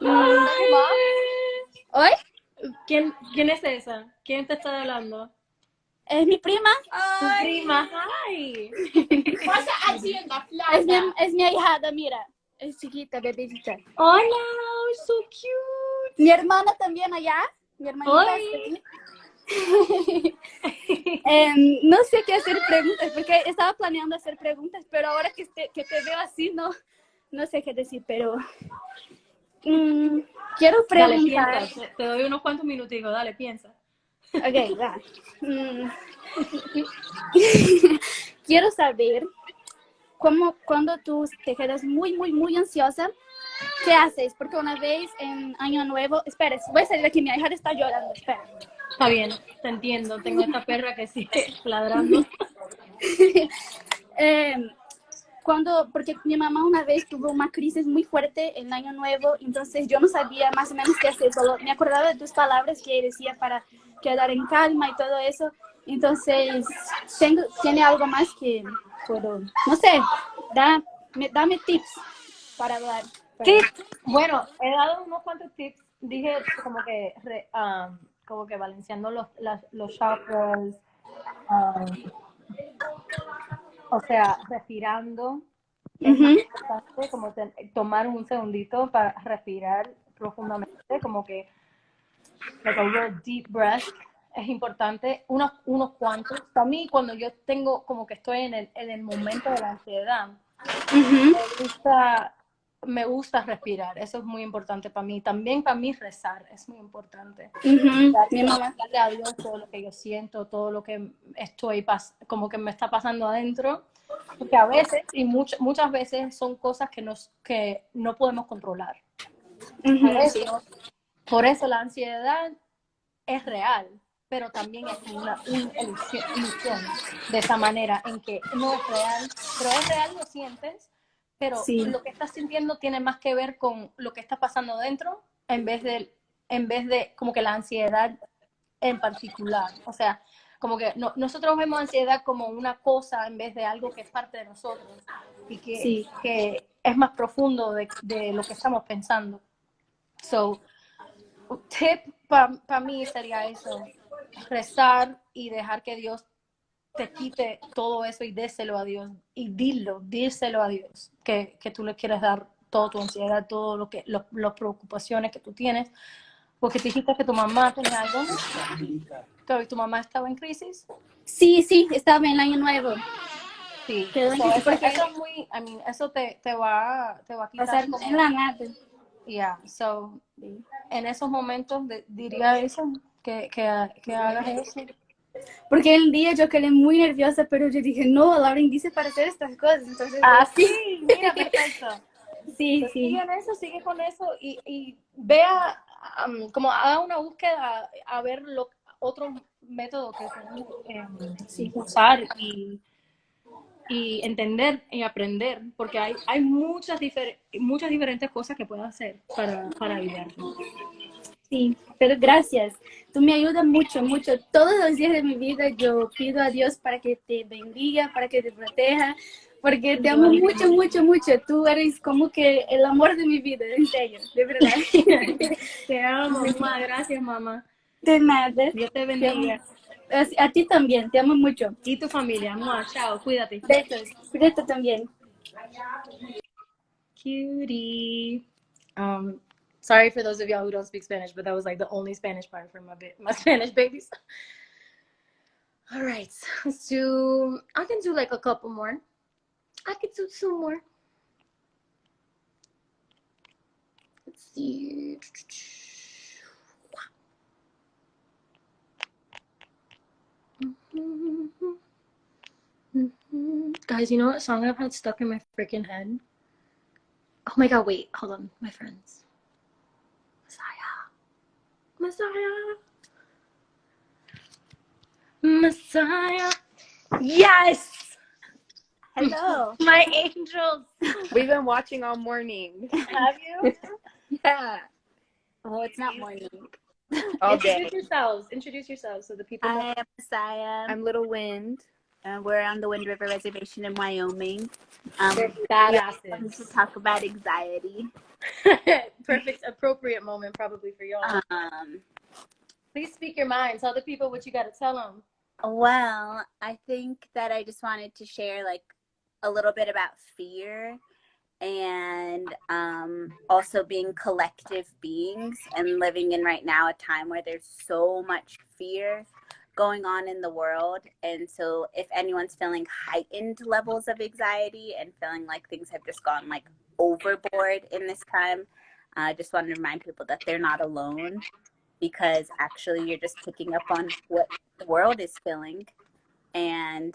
¿Estás mom? ¿Hoy? ¿Quién es esa? ¿Quién te está hablando? ¿Es mi prima? Tu prima. Hi. Es mi ahijada, mira. Es chiquita, bebecita. Hola, so cute. Mi hermana también allá. Mi hermanita está aquí. No sé qué hacer preguntas, porque estaba planeando hacer preguntas, pero ahora que te veo así, no sé qué decir, pero quiero Dale, preguntar. piensa. Te doy unos cuantos minuticos. Dale, piensa. Ok, va. Quiero saber cuando tú te quedas muy ansiosa, ¿qué haces? Porque una vez en Año Nuevo, espera, voy a salir aquí, mi hija está llorando, espera. Está bien, te entiendo. Tengo esta perra que sigue ladrando. Porque mi mamá una vez tuvo una crisis muy fuerte en Año Nuevo, entonces yo no sabía más o menos qué hacer, solo me acordaba de tus palabras que decía para quedar en calma y todo eso. Entonces, tiene algo más que puedo, no sé, dame tips para hablar. Tips. Bueno, he dado unos cuantos tips. Dije como que balanceando los chakras. o sea, respirando es más Ujú. importante, como tomar un segundito para respirar profundamente, como que like a real deep breath es importante, unos cuantos. Para mí, cuando yo tengo como que estoy en el momento de la ansiedad, Ujú. me gusta respirar, eso es muy importante para mí. También para mí rezar es muy importante. Ujú. Mi mamá. Darle a Dios todo lo que yo siento, todo lo que estoy, como que me está pasando adentro. Porque a veces, y muchas veces, son cosas que no podemos controlar. Ujú, Por sí. eso, por eso la ansiedad es real, pero también es una ilusión de esa manera en que no es real, pero es real, lo sientes, pero Sí. lo que estás sintiendo tiene más que ver con lo que está pasando dentro en vez de como que la ansiedad en particular. O sea, como que nosotros vemos ansiedad como una cosa en vez de algo que es parte de nosotros y Sí. que es más profundo de lo que estamos pensando. So, tip para mí sería eso, rezar y dejar que Dios te quite todo eso y déselo a Dios y díselo a Dios, que tú le quieres dar toda tu ansiedad, todo lo que, las preocupaciones que tú tienes, porque te dijiste que tu mamá tenía algo, que tu mamá estaba en crisis. Sí, sí, estaba en el año nuevo. Sí, Quedó en so, crisis porque eso es muy, I mean, eso te va a quitar pasar en como, la nada. yeah, so, en esos momentos diría eso, que hagas eso. Porque el día yo quedé muy nerviosa, pero yo dije, no, Lauren dice para hacer estas cosas. Entonces, Ah, sí, mira, perfecto. sí, Pues sí. sigue con eso y vea, como haga una búsqueda a ver otros métodos que pueden Sí. usar y entender y aprender, porque hay muchas diferentes cosas que puedes hacer para ayudarte. Sí, pero gracias. Tú me ayudas mucho, mucho. Todos los días de mi vida yo pido a Dios para que te bendiga, para que te proteja, porque te amo mucho, mucho, mucho. Tú eres como que el amor de mi vida, en serio, de verdad. Te amo, mamá. Gracias, mamá. De nada. Dios te Te amo. bendiga. A ti también, te amo mucho. Y tu familia. Mua, chao, cuídate. Besos. Cuídate también. Cutie. Sorry for those of y'all who don't speak Spanish, but that was like the only Spanish part for my Spanish babies. All right, I can do like a couple more. I could do two more. Let's see. Guys, you know what song I've had stuck in my freaking head? Oh my god, wait, hold on, my friends. Messiah. Messiah. Yes! Hello. My angels. We've been watching all morning. Have you? Yeah. Oh, it's not morning. All day. Introduce yourselves so the people know. I am Messiah. I'm Little Wind. We're on the Wind River Reservation in Wyoming. They're We are going to badasses. talk about anxiety. Perfect, appropriate moment probably for y'all. Please speak your mind. Tell the people what you got to tell them. Well, I think that I just wanted to share like a little bit about fear and also being collective beings and living in right now a time where there's so much fear going on in the world. And so if anyone's feeling heightened levels of anxiety and feeling like things have just gone like overboard in this time, I just want to remind people that they're not alone, because actually you're just picking up on what the world is feeling. And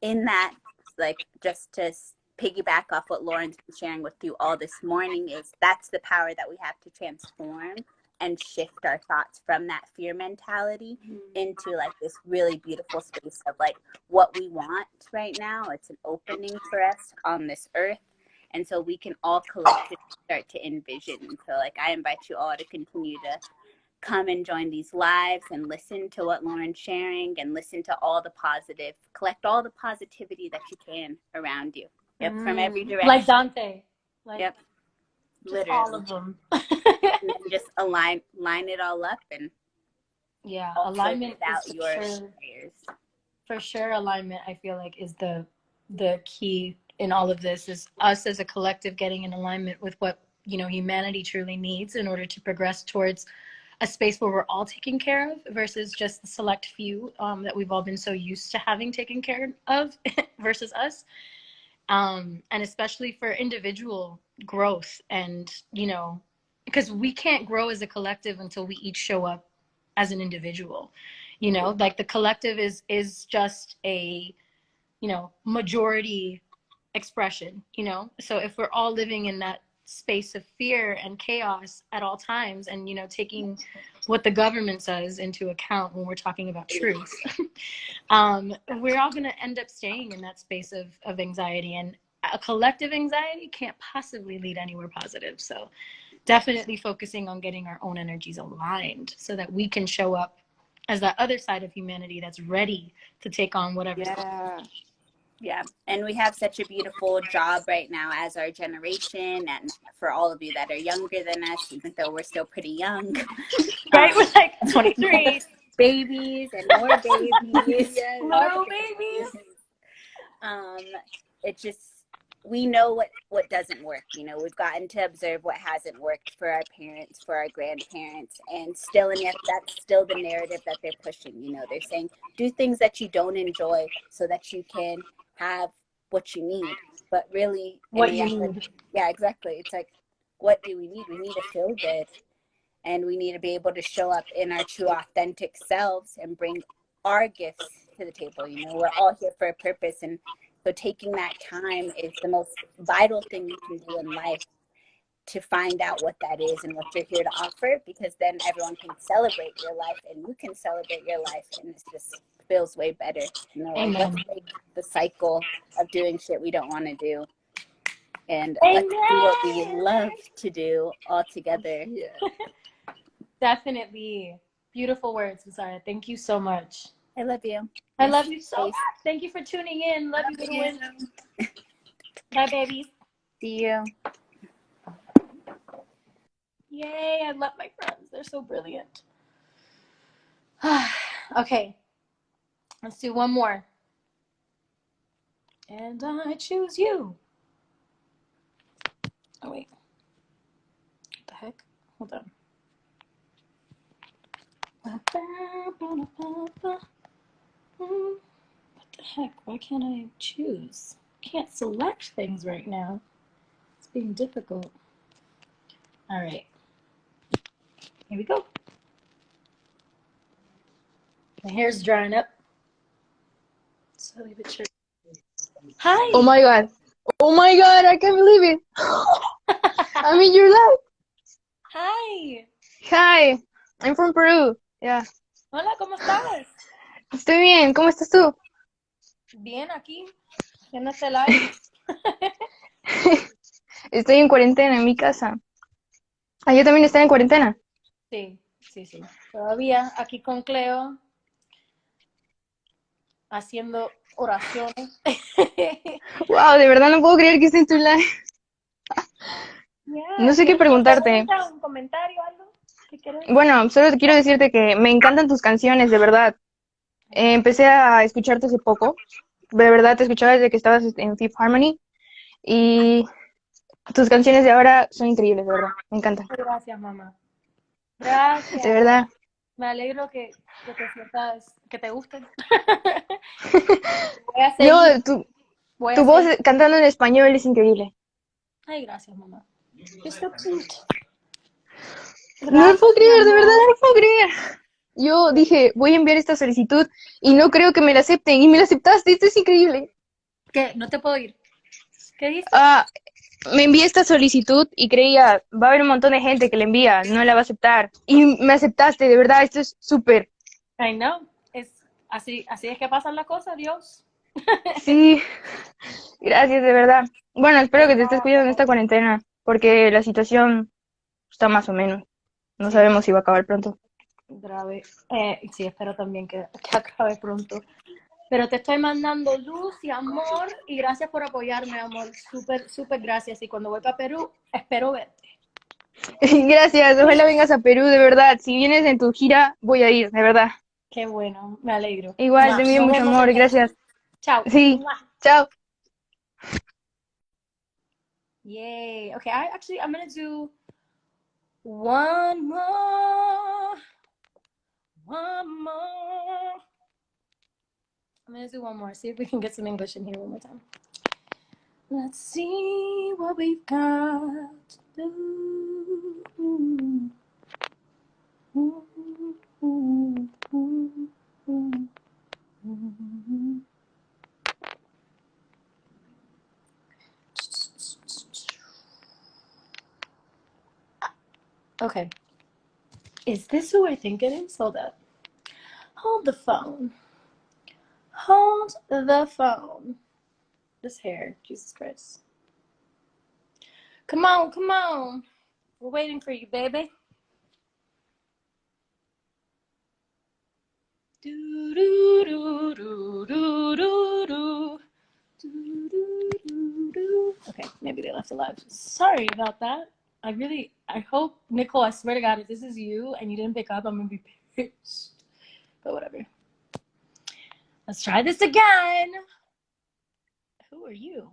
in that, like, just to piggyback off what Lauren's been sharing with you all this morning, is that's the power that we have to transform and shift our thoughts from that fear mentality into like this really beautiful space of like what we want right now. It's an opening for us on this earth. And so we can all collectively start to envision. And so like I invite you all to continue to come and join these lives and listen to what Lauren's sharing and listen to all the positive, collect all the positivity that you can around you. Yep, from every direction. Like Dante. Like, yep, literally. All of them. And then just line it all up, and alignment out is your prayers. prayers. For sure, alignment, I feel like, is the the key in all of this is us as a collective getting in alignment with what, you know, humanity truly needs in order to progress towards a space where we're all taken care of versus just the select few that we've all been so used to having taken care of versus us. And especially for individual growth and, you know, because we can't grow as a collective until we each show up as an individual, you know, like the collective is just a, you know, majority expression, you know. So if we're all living in that space of fear and chaos at all times and, you know, taking what the government says into account when we're talking about truth, we're all going to end up staying in that space of anxiety, and a collective anxiety can't possibly lead anywhere positive. So definitely focusing on getting our own energies aligned so that we can show up as that other side of humanity that's ready to take on whatever's Yeah, and we have such a beautiful job right now as our generation, and for all of you that are younger than us, even though we're still pretty young. right. We're like 23 babies and more babies. little babies. It just, we know what doesn't work. You know, we've gotten to observe what hasn't worked for our parents, for our grandparents, and still, and yet that's still the narrative that they're pushing. You know, they're saying do things that you don't enjoy so that you can have what you need, but really What you need. Yeah, exactly. It's like, what do we need? We need to feel good, and we need to be able to show up in our true authentic selves and bring our gifts to the table. You know, we're all here for a purpose, and so taking that time is the most vital thing you can do in life, to find out what that is and what you're here to offer, because then everyone can celebrate your life and you can celebrate your life, and it just feels way better. You know, like, let's break the cycle of doing shit we don't want to do, and let's do what we love to do all together. Definitely. Beautiful words, Sarah. Thank you so much. I love you. I love you so much. Thank you for tuning in. Love you, little ones. Bye, babies. See you. Yay, I love my friends. They're so brilliant. Okay, let's do one more. And I choose you. Oh, wait. What the heck? Hold on. What the heck? Why can't I choose? Can't select things right now. It's being difficult. All right. Here we go. My hair's drying up. Slowly but surely. Hi. Oh my god. Oh my god, I can't believe it. I'm in your life. Hi. Hi, I'm from Peru. Yeah. Hola, ¿cómo estás? Estoy bien, ¿cómo estás tú? Bien, aquí. Haciendo este live. Estoy en cuarentena en mi casa. ¿Ah, yo también estoy en cuarentena? Sí, sí, sí. Todavía aquí con Cleo haciendo oraciones. Wow, de verdad no puedo creer que esté en tu live. No sé qué preguntarte. ¿Un comentario, algo? ¿Qué quieres? Bueno, solo quiero decirte que me encantan tus canciones, de verdad. Empecé a escucharte hace poco. De verdad, te escuchaba desde que estabas en Fifth Harmony. Y tus canciones de ahora son increíbles, de verdad. Me encantan. Gracias, mamá. Gracias. De verdad. Me alegro que te sientas, que te gusten. No, tu voz cantando en español es increíble. Ay, gracias, mamá. You're so cute. No lo puedo creer, de verdad no lo puedo creer. Yo dije, voy a enviar esta solicitud y no creo que me la acepten. Y me la aceptaste, esto es increíble. ¿Qué? No te puedo ir. ¿Qué dices? Me envié esta solicitud y creía, va a haber un montón de gente que la envía, no la va a aceptar. Y me aceptaste, de verdad, esto es súper. I know. Así es que pasan las cosas, Dios. Sí, gracias, de verdad. Bueno, espero que te estés cuidando en esta cuarentena, porque la situación está más o menos. No sabemos si va a acabar pronto. Grave. Sí, espero también que acabe pronto. Pero te estoy mandando luz y amor, y gracias por apoyarme, amor. Súper, súper gracias. Y cuando voy para Perú, espero verte. Gracias, ojalá vengas a Perú, de verdad. Si vienes en tu gira, voy a ir, de verdad. Qué bueno, me alegro. Igual, te envío mucho amor, gracias. Chao. Sí, chao. Yay. Okay, I'm gonna do one more. One more. I'm gonna do one more. See if we can get some English in here one more time. Let's see what we've got to do. Okay. Is this who I think it is? Hold up. Hold the phone. Hold the phone. This hair, Jesus Christ. Come on, come on. We're waiting for you, baby. Do do do do do do do. Do, do, do, do. Okay, maybe they left alive. Sorry about that. I hope, Nicole, I swear to God, if this is you and you didn't pick up, I'm gonna be pissed. But whatever. Let's try this again. Who are you?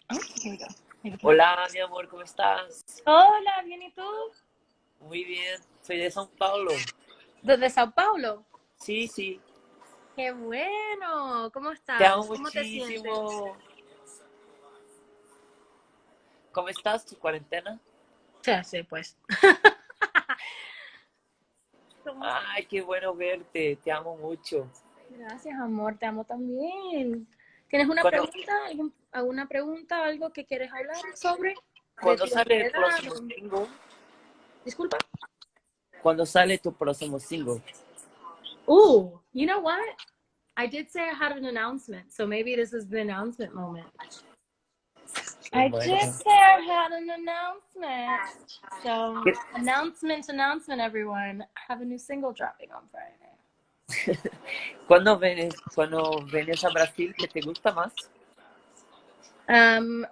Oh, here we go. Hola, mi amor, ¿cómo estás? Hola, bien, ¿y tú? Muy bien, soy de São Paulo. ¿De Sao Paulo? Sí, sí, Qué bueno. ¿Cómo estás? te amo ¿Cómo te sientes? muchísimo. ¿Cómo estás, tu cuarentena? Sí, pues. Ay, qué bueno verte, te amo mucho. Gracias, amor, te amo también. ¿Tienes una ¿Cuándo, pregunta? ¿Alguna pregunta? ¿Algo que quieres hablar sobre? ¿De cuándo tu sale el ansiedad? próximo single? Disculpa. ¿Cuándo sale tu próximo single? Ooh, you know what? I did say I had an announcement, so maybe this is the announcement moment. Qué I bueno. did say I had an announcement. So, ¿Qué- announcement, everyone. I have a new single dropping on Friday. ¿Cuándo vienes a Brasil? ¿Qué te gusta más?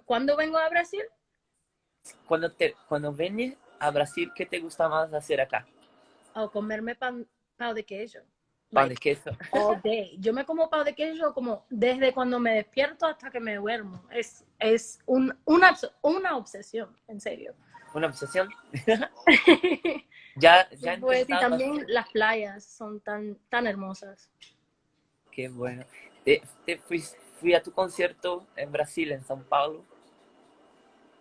¿Cuándo vengo a Brasil? Cuando vienes a Brasil, ¿qué te gusta más hacer acá? O comerme pan de queso. Pan de queso. All day. Yo me como pan de queso como desde cuando me despierto hasta que me duermo. Es una obsesión, en serio. ¿Una obsesión? Ya Pues, y intentando también las playas son tan hermosas. Qué bueno. Fui a tu concierto en Brasil, en São Paulo.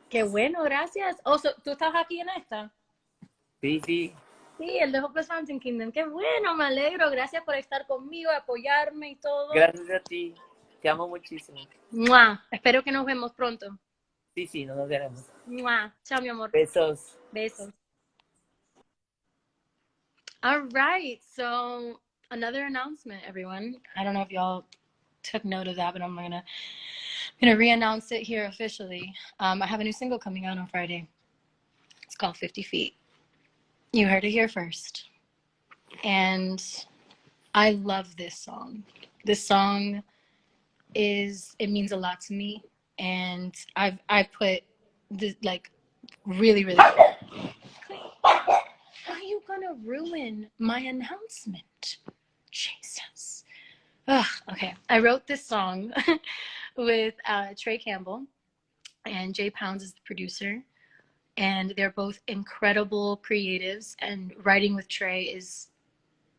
Qué bueno, gracias. ¿Tú estás aquí en esta? Sí, sí. Sí, el de Hopeless Fountain Kingdom. Qué bueno, me alegro. Gracias por estar conmigo, apoyarme y todo. Gracias a ti. Te amo muchísimo. ¡Mua! Espero que nos vemos pronto. Sí, sí, nos veremos. ¡Mua! Chao, mi amor. Besos. Besos. All right, so another announcement, everyone. I don't know if y'all took note of that, but I'm gonna re-announce it here officially. I have a new single coming out on Friday. It's called 50 Feet. You heard it here first. And I love this song. This song it means a lot to me. And I put this like really, really. Are you gonna ruin my announcement? Jesus. Ugh, okay. I wrote this song with Trey Campbell, and Jay Pounds is the producer. And they're both incredible creatives. And writing with Trey is,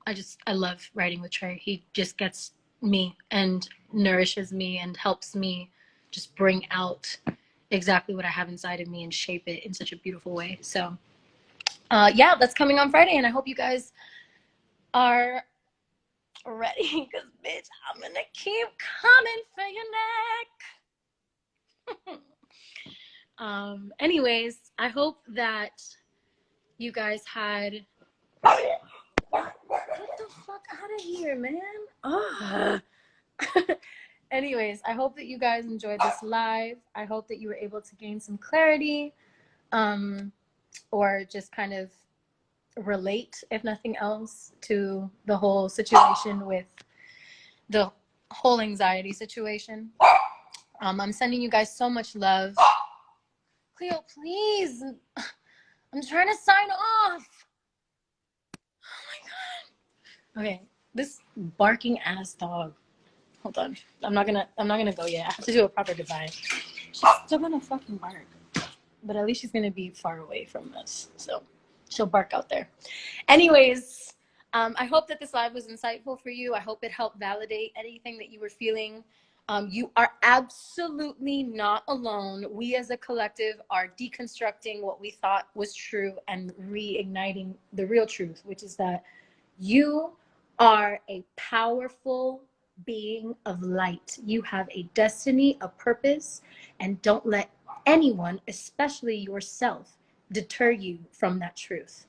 I love writing with Trey. He just gets me and nourishes me and helps me just bring out exactly what I have inside of me and shape it in such a beautiful way. So, yeah, that's coming on Friday. And I hope you guys are ready, because bitch, I'm gonna keep coming for your neck. Anyways, I hope that you guys had. Get the fuck out of here, man. Oh. Anyways, I hope that you guys enjoyed this live. I hope that you were able to gain some clarity, or just kind of relate, if nothing else, to the whole situation with the whole anxiety situation. I'm sending you guys so much love. Cleo, please. I'm trying to sign off. Oh my God. Okay. This barking ass dog. Hold on. I'm not gonna go yet. I have to do a proper goodbye. She's still gonna fucking bark. But at least she's gonna be far away from us. So she'll bark out there. Anyways, I hope that this live was insightful for you. I hope it helped validate anything that you were feeling. You are absolutely not alone. We as a collective are deconstructing what we thought was true and reigniting the real truth, which is that you are a powerful being of light. You have a destiny, a purpose, and don't let anyone, especially yourself, deter you from that truth.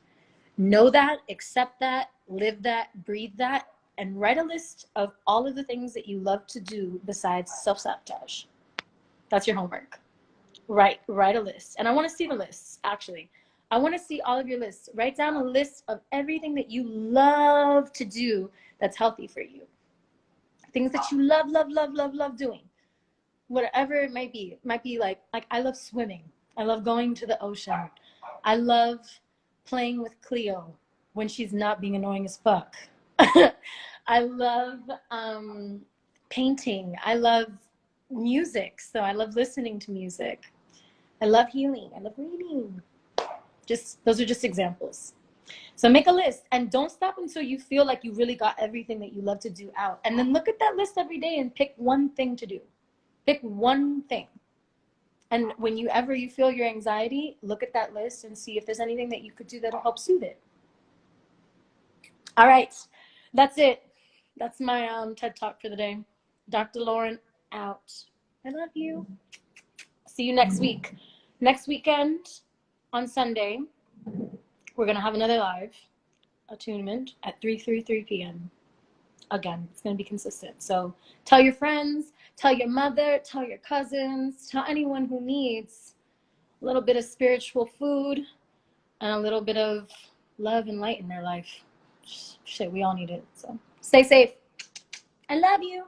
Know that, accept that, live that, breathe that, and write a list of all of the things that you love to do besides self-sabotage. That's your homework. Write a list. And I want to see the lists, actually. I want to see all of your lists. Write down a list of everything that you love to do that's healthy for you. Things that you love doing. Whatever it might be. It might be like I love swimming. I love going to the ocean. I love playing with Cleo when she's not being annoying as fuck. I love painting. I love music. So I love listening to music. I love healing. I love reading. Those are just examples. So make a list and don't stop until you feel like you really got everything that you love to do out. And then look at that list every day and pick one thing to do. Pick one thing. And whenever you feel your anxiety, look at that list and see if there's anything that you could do that'll help soothe it. All right. That's it. That's my TED Talk for the day. Dr. Lauren out. I love you. See you next week. Next weekend on Sunday, we're going to have another live attunement at 3:33 p.m. Again, it's going to be consistent. So tell your friends, tell your mother, tell your cousins, tell anyone who needs a little bit of spiritual food and a little bit of love and light in their life. Shit, we all need it. So stay safe. I love you.